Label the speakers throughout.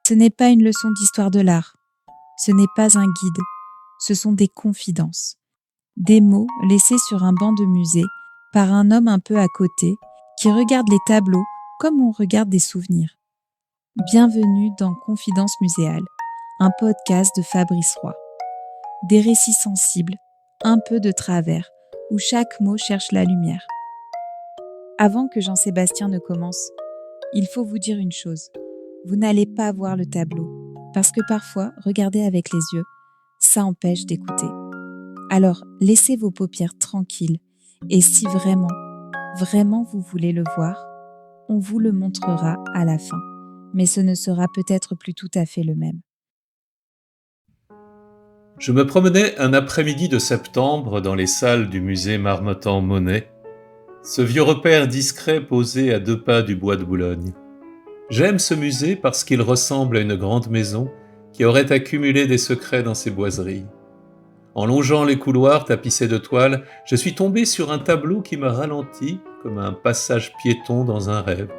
Speaker 1: Ce n'est pas une leçon d'histoire de l'art. Ce n'est pas un guide. Ce sont des confidences. Des mots laissés sur un banc de musée par un homme un peu à côté qui regarde les tableaux comme on regarde des souvenirs. Bienvenue dans Confidences muséales, un podcast de Fabrice Roy. Des récits sensibles, un peu de travers, où chaque mot cherche la lumière. Avant que Jean-Sébastien ne commence, il faut vous dire une chose. Vous n'allez pas voir le tableau, parce que parfois, regarder avec les yeux, ça empêche d'écouter. Alors, laissez vos paupières tranquilles, et si vraiment vous voulez le voir, on vous le montrera à la fin, mais ce ne sera peut-être plus tout à fait le même.
Speaker 2: Je me promenais un après-midi de septembre dans les salles du musée Marmottan-Monet, ce vieux repère discret posé à 2 pas du bois de Boulogne. J'aime ce musée parce qu'il ressemble à une grande maison qui aurait accumulé des secrets dans ses boiseries. En longeant les couloirs tapissés de toiles, je suis tombé sur un tableau qui m'a ralenti comme un passage piéton dans un rêve.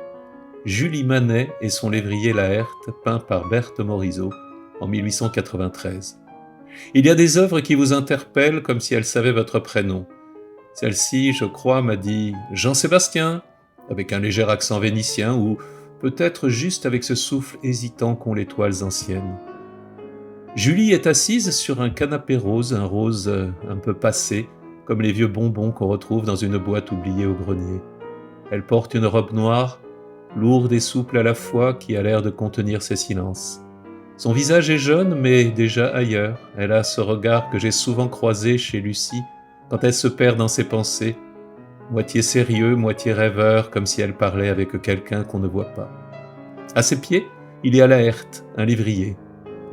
Speaker 2: Julie Manet et son lévrier Laërte, peint par Berthe Morisot en 1893. Il y a des œuvres qui vous interpellent comme si elles savaient votre prénom. Celle-ci, je crois, m'a dit « Jean-Sébastien » avec un léger accent vénitien ou peut-être juste avec ce souffle hésitant qu'ont les toiles anciennes. Julie est assise sur un canapé rose, un rose un peu passé, comme les vieux bonbons qu'on retrouve dans une boîte oubliée au grenier. Elle porte une robe noire, lourde et souple à la fois, qui a l'air de contenir ses silences. Son visage est jeune, mais déjà ailleurs. Elle a ce regard que j'ai souvent croisé chez Lucie, quand elle se perd dans ses pensées, moitié sérieux, moitié rêveur, comme si elle parlait avec quelqu'un qu'on ne voit pas. À ses pieds, il y a Laërte, un lévrier,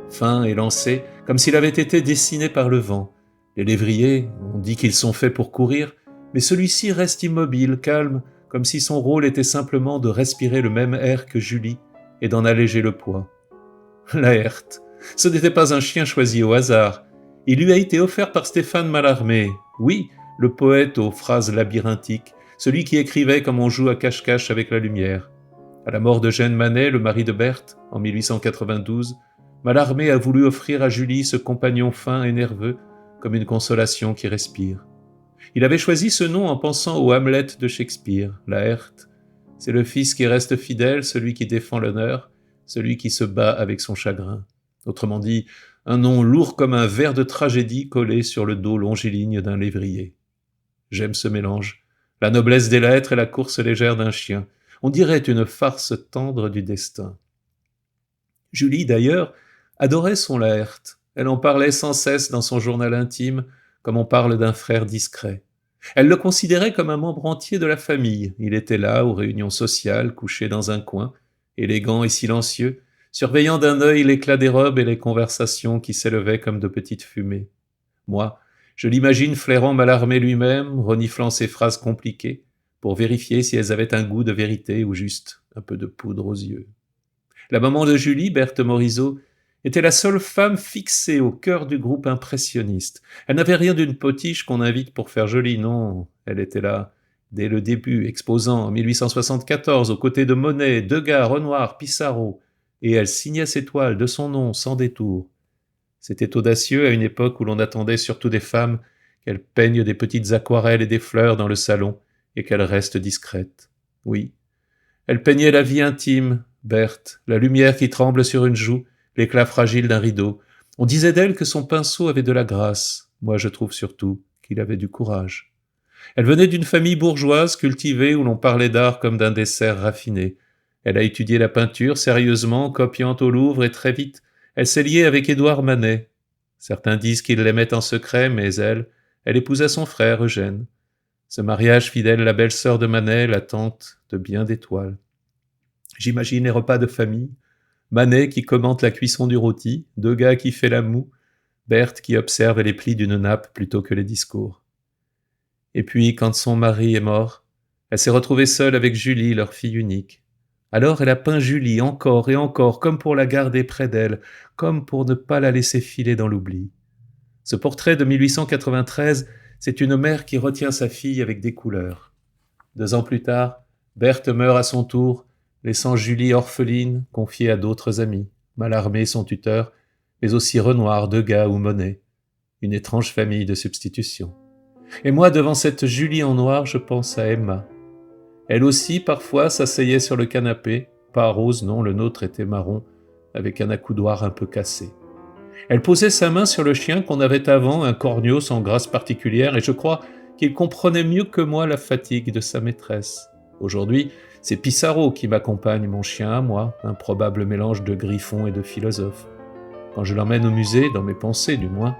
Speaker 2: fin et lancé, comme s'il avait été dessiné par le vent. Les lévriers, on dit qu'ils sont faits pour courir, mais celui-ci reste immobile, calme, comme si son rôle était simplement de respirer le même air que Julie et d'en alléger le poids. Laërte, ce n'était pas un chien choisi au hasard. Il lui a été offert par Stéphane Mallarmé, oui, le poète aux phrases labyrinthiques, celui qui écrivait comme on joue à cache-cache avec la lumière. À la mort d'Eugène Manet, le mari de Berthe, en 1892, Mallarmé a voulu offrir à Julie ce compagnon fin et nerveux, comme une consolation qui respire. Il avait choisi ce nom en pensant au Hamlet de Shakespeare, Laërte. C'est le fils qui reste fidèle, celui qui défend l'honneur, celui qui se bat avec son chagrin. Autrement dit, un nom lourd comme un vers de tragédie collé sur le dos longiligne d'un lévrier. J'aime ce mélange, la noblesse des lettres et la course légère d'un chien. On dirait une farce tendre du destin. Julie, d'ailleurs, adorait son Laërte. Elle en parlait sans cesse dans son journal intime, comme on parle d'un frère discret. Elle le considérait comme un membre entier de la famille. Il était là, aux réunions sociales, couché dans un coin, élégant et silencieux, surveillant d'un œil l'éclat des robes et les conversations qui s'élevaient comme de petites fumées. Moi, je l'imagine flairant Mallarmé lui-même, reniflant ses phrases compliquées, pour vérifier si elles avaient un goût de vérité ou juste un peu de poudre aux yeux. La maman de Julie, Berthe Morisot, était la seule femme fixée au cœur du groupe impressionniste. Elle n'avait rien d'une potiche qu'on invite pour faire joli, non. Elle était là dès le début, exposant en 1874 aux côtés de Monet, Degas, Renoir, Pissarro, et elle signait ses toiles de son nom sans détour. C'était audacieux à une époque où l'on attendait surtout des femmes qu'elles peignent des petites aquarelles et des fleurs dans le salon et qu'elles restent discrètes. Oui, elle peignait la vie intime, Berthe, la lumière qui tremble sur une joue, l'éclat fragile d'un rideau. On disait d'elle que son pinceau avait de la grâce. Moi, je trouve surtout qu'il avait du courage. Elle venait d'une famille bourgeoise cultivée où l'on parlait d'art comme d'un dessert raffiné. Elle a étudié la peinture sérieusement, copiant au Louvre, et très vite, elle s'est liée avec Édouard Manet. Certains disent qu'il l'aimait en secret, mais elle épousa son frère Eugène. Ce mariage fidèle la belle-sœur de Manet, la tante de bien d'étoiles. J'imagine les repas de famille, Manet qui commente la cuisson du rôti, Degas qui fait la moue, Berthe qui observe les plis d'une nappe plutôt que les discours. Et puis, quand son mari est mort, elle s'est retrouvée seule avec Julie, leur fille unique. Alors elle a peint Julie encore et encore, comme pour la garder près d'elle, comme pour ne pas la laisser filer dans l'oubli. Ce portrait de 1893, c'est une mère qui retient sa fille avec des couleurs. 2 ans plus tard, Berthe meurt à son tour, laissant Julie orpheline, confiée à d'autres amis. Mallarmé son tuteur, mais aussi Renoir, Degas ou Monet. Une étrange famille de substitution. Et moi, devant cette Julie en noir, je pense à Emma. Elle aussi, parfois, s'asseyait sur le canapé, pas rose, non, le nôtre était marron, avec un accoudoir un peu cassé. Elle posait sa main sur le chien qu'on avait avant, un corneau sans grâce particulière, et je crois qu'il comprenait mieux que moi la fatigue de sa maîtresse. Aujourd'hui, c'est Pissarro qui m'accompagne, mon chien à moi, un probable mélange de griffon et de philosophe. Quand je l'emmène au musée, dans mes pensées du moins,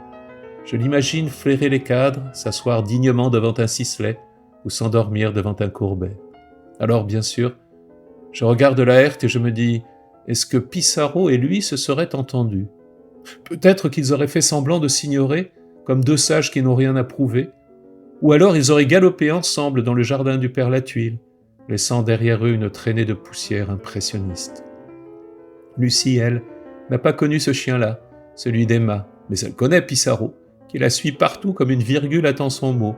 Speaker 2: je l'imagine flairer les cadres, s'asseoir dignement devant un ciselet ou s'endormir devant un courbet. Alors, bien sûr, je regarde Laërte et je me dis, est-ce que Pissarro et lui se seraient entendus ? Peut-être qu'ils auraient fait semblant de s'ignorer, comme deux sages qui n'ont rien à prouver, ou alors ils auraient galopé ensemble dans le jardin du Père Latuile, laissant derrière eux une traînée de poussière impressionniste. Lucie, elle, n'a pas connu ce chien-là, celui d'Emma, mais elle connaît Pissarro, qui la suit partout comme une virgule attend son mot.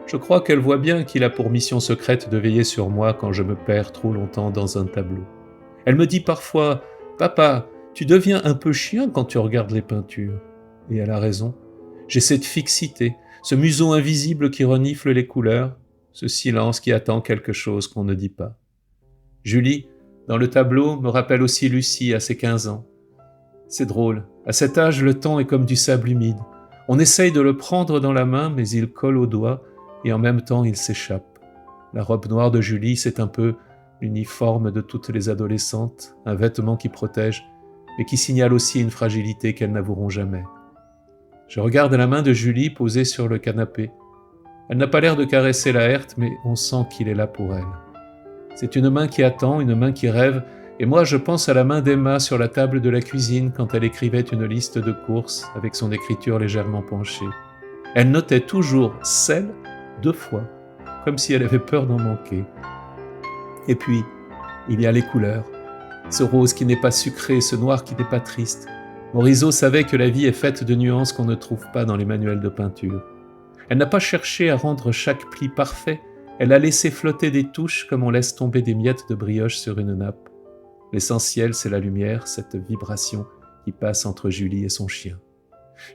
Speaker 2: Je crois qu'elle voit bien qu'il a pour mission secrète de veiller sur moi quand je me perds trop longtemps dans un tableau. Elle me dit parfois « Papa, tu deviens un peu chien quand tu regardes les peintures. » Et elle a raison. J'ai cette fixité, ce museau invisible qui renifle les couleurs, ce silence qui attend quelque chose qu'on ne dit pas. Julie, dans le tableau, me rappelle aussi Lucie à ses 15 ans. C'est drôle, à cet âge, le temps est comme du sable humide. On essaye de le prendre dans la main, mais il colle au doigt, et en même temps il s'échappe. La robe noire de Julie, c'est un peu l'uniforme de toutes les adolescentes, un vêtement qui protège, mais qui signale aussi une fragilité qu'elles n'avoueront jamais. Je regarde la main de Julie posée sur le canapé. Elle n'a pas l'air de caresser Laërte, mais on sent qu'il est là pour elle. C'est une main qui attend, une main qui rêve, et moi je pense à la main d'Emma sur la table de la cuisine quand elle écrivait une liste de courses avec son écriture légèrement penchée. Elle notait toujours « sel » 2 fois, comme si elle avait peur d'en manquer. Et puis, il y a les couleurs. Ce rose qui n'est pas sucré, ce noir qui n'est pas triste. Morisot savait que la vie est faite de nuances qu'on ne trouve pas dans les manuels de peinture. Elle n'a pas cherché à rendre chaque pli parfait, elle a laissé flotter des touches comme on laisse tomber des miettes de brioche sur une nappe. L'essentiel, c'est la lumière, cette vibration qui passe entre Julie et son chien.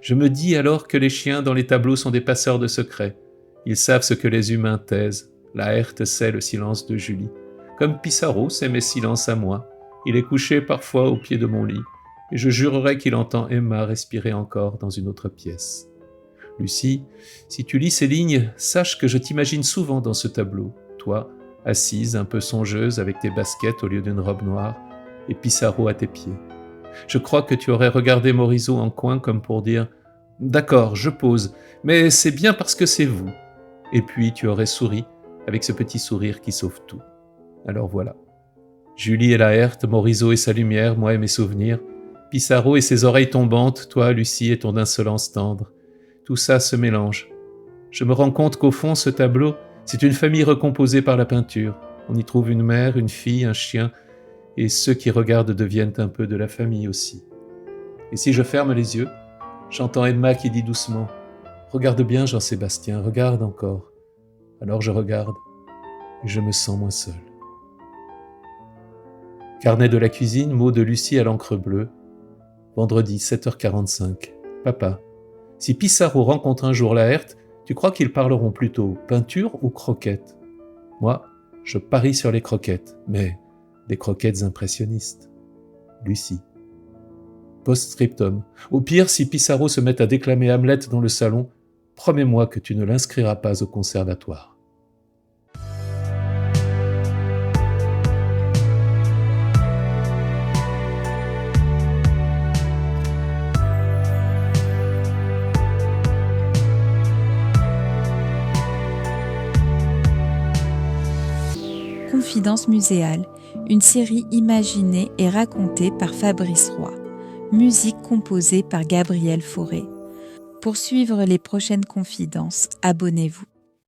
Speaker 2: Je me dis alors que les chiens dans les tableaux sont des passeurs de secrets. Ils savent ce que les humains taisent. Laërte sait le silence de Julie. Comme Pissarro sait mes silences à moi. Il est couché parfois au pied de mon lit, et je jurerais qu'il entend Emma respirer encore dans une autre pièce. Lucie, si tu lis ces lignes, sache que je t'imagine souvent dans ce tableau, toi, assise, un peu songeuse, avec tes baskets au lieu d'une robe noire, et Pissarro à tes pieds. Je crois que tu aurais regardé Morisot en coin comme pour dire « D'accord, je pose, mais c'est bien parce que c'est vous. » Et puis tu aurais souri, avec ce petit sourire qui sauve tout. Alors voilà. Julie et Laërte, Morisot et sa lumière, moi et mes souvenirs, Pissarro et ses oreilles tombantes, toi, Lucie, et ton insolence tendre. Tout ça se mélange. Je me rends compte qu'au fond, ce tableau, c'est une famille recomposée par la peinture. On y trouve une mère, une fille, un chien, et ceux qui regardent deviennent un peu de la famille aussi. Et si je ferme les yeux, j'entends Emma qui dit doucement « Regarde bien, Jean-Sébastien, regarde encore. » Alors je regarde, et je me sens moins seul. Carnet de la cuisine, mots de Lucie à l'encre bleue. Vendredi, 7h45. Papa, si Pissarro rencontre un jour Laërte, tu crois qu'ils parleront plutôt peinture ou croquettes ? Moi, je parie sur les croquettes, mais des croquettes impressionnistes. Lucie. Post-scriptum. Au pire, si Pissarro se met à déclamer Hamlet dans le salon, promets-moi que tu ne l'inscriras pas au conservatoire.
Speaker 1: Confidence muséale, une série imaginée et racontée par Fabrice Roy. Musique composée par Gabriel Fauré. Pour suivre les prochaines confidences, abonnez-vous.